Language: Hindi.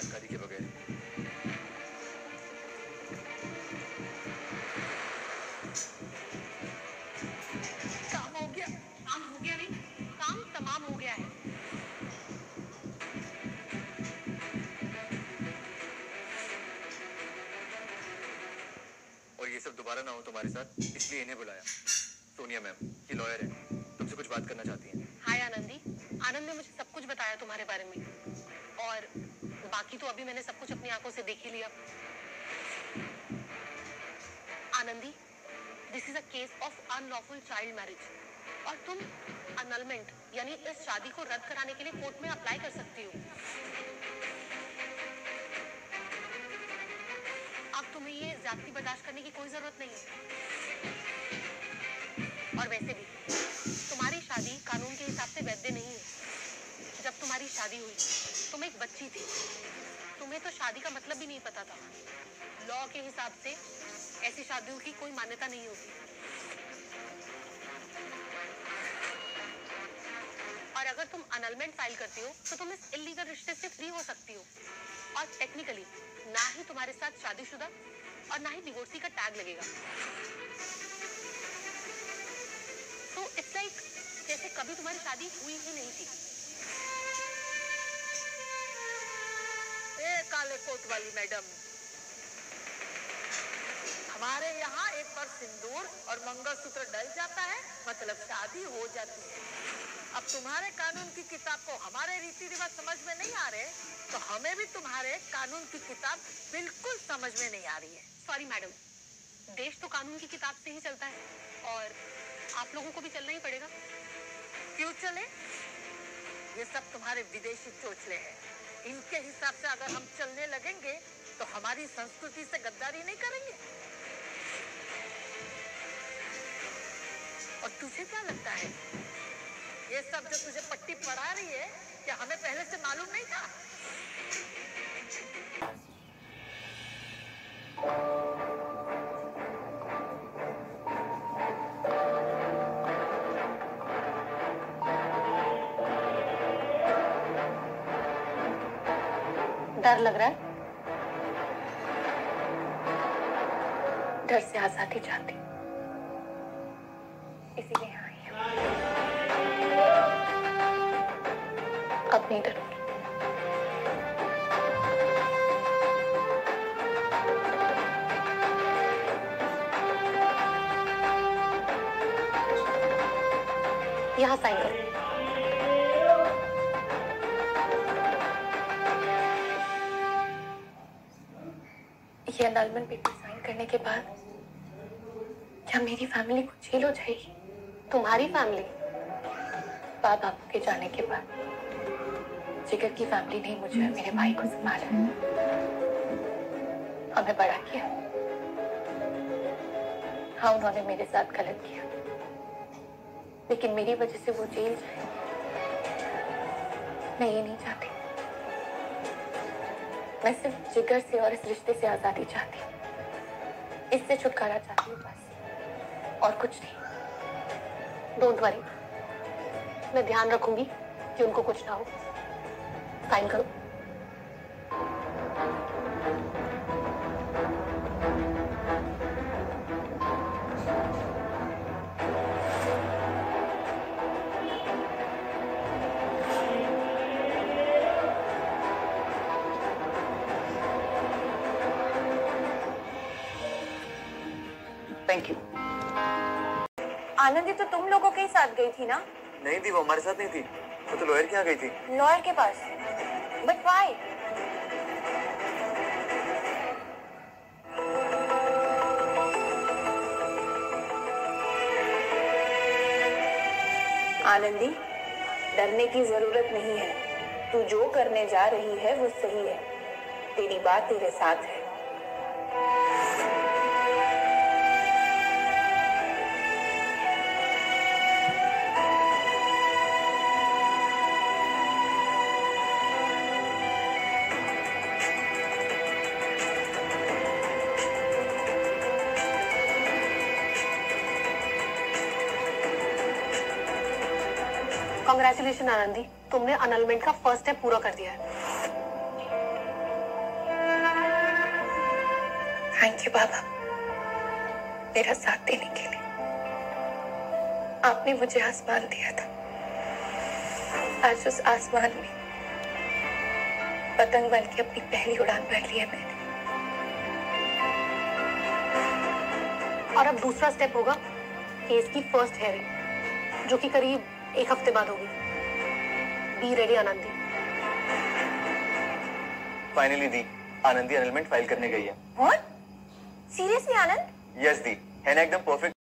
जानकारी के बगैर। काम हो गया? काम हो गया नहीं, काम तमाम हो गया है। और ये सब दोबारा ना हो तुम्हारे साथ, इसलिए इन्हें बुलाया। सोनिया मैम, ये लॉयर है, तुमसे कुछ बात करना चाहती हैं। हाय आनंदी, आनंद ने मुझे सब कुछ बताया तुम्हारे बारे में, और बाकी तो अभी मैंने सब कुछ अपनी आंखों से देख ही लिया। Anandi, this is a case of unlawful child marriage, और तुम अनलमेंट यानी इस शादी को रद्द कराने के लिए कोर्ट में अप्लाई कर सकती हो। अब तुम्हें ये ज्यादती बर्दाश्त करने की कोई जरूरत नहीं है। और वैसे भी तुम्हारी शादी कानून के हिसाब से वैध नहीं है। जब तुम्हारी शादी हुई तुम एक बच्ची थी, तुम्हें तो शादी का मतलब भी नहीं पता था। लॉ के हिसाब से ऐसी शादियों की कोई मान्यता नहीं होती। और अगर तुम अनलमेंट फाइल करती हो तो तुम इस इल्लीगल रिश्ते से फ्री हो सकती हो, और टेक्निकली ना ही तुम्हारे साथ शादीशुदा और ना ही डिवोर्सी का टैग लगेगा। तो इट्स लाइक जैसे कभी तुम्हारी शादी हुई ही नहीं थी। ए काले कोट वाली मैडम, हमारे यहाँ एक बार सिंदूर और मंगलसूत्र डल जाता है मतलब शादी हो जाती है। अब तुम्हारे कानून की किताब को हमारे रीति रिवाज समझ में नहीं आ रहे, तो हमें भी तुम्हारे कानून की किताब बिल्कुल समझ में नहीं आ रही है। सॉरी मैडम, देश तो कानून की किताब से ही चलता है, और आप लोगों को भी चलना ही पड़ेगा। क्यों चले? ये सब तुम्हारे विदेशी चोचले हैं। इनके हिसाब से अगर हम चलने लगेंगे तो हमारी संस्कृति से गद्दारी नहीं करेंगे। और तुझे क्या लगता है ये सब जो तुझे पट्टी पढ़ा रही है क्या हमें पहले से मालूम नहीं था? डर लग रहा है? डर से आजादी चाहती, इसीलिए यहाँ आई हूँ। अब नहीं डरूंगी। यहाँ साइन करो। ये अनलमेंट पेपर साइन करने के बाद क्या मेरी फैमिली को जेल हो जाएगी? तुम्हारी फैमिली? बाबा के जाने के बाद जिगर की फैमिली ने मुझे और मेरे भाई को संभाला, हमें बड़ा किया। हाँ, उन्होंने मेरे साथ गलत किया, लेकिन मेरी वजह से वो जेल जाए, मैं ये नहीं चाहती। मैं सिर्फ जिगर से और इस रिश्ते से आजादी चाहती हूँ। इससे छुटकारा चाहती हूँ बस, और कुछ नहीं। डोंट वरी, मैं ध्यान रखूंगी कि उनको कुछ ना हो। साइन करो। Thank you. आनंदी तो तुम लोगों के ही साथ गई थी ना? नहीं थी, वो हमारे साथ नहीं थी, वो तो लॉयर के यहाँ गई थी। लॉयर के पास? But why? आनंदी, डरने की जरूरत नहीं है। तू जो करने जा रही है वो सही है। तेरी बात तेरे साथ है। कांग्रेचुलेशन आनंदी, तुमने अनलमेंट का फर्स्ट स्टेप पूरा कर दिया है। थैंक यू बाबा, मेरा साथ देने के लिए। आपने मुझे आसमान दिया था, आज उस आसमान में पतंग बन के अपनी पहली उड़ान भर ली है मैंने। और अब दूसरा स्टेप होगा केस की फर्स्ट हेयरिंग, जो कि करीब 1 हफ्ते बाद होगी। Be ready Anandi. Finally the, Anandi enrolment file करने गई है। व्हाट? Seriously Anand? यस दी, है ना एकदम परफेक्ट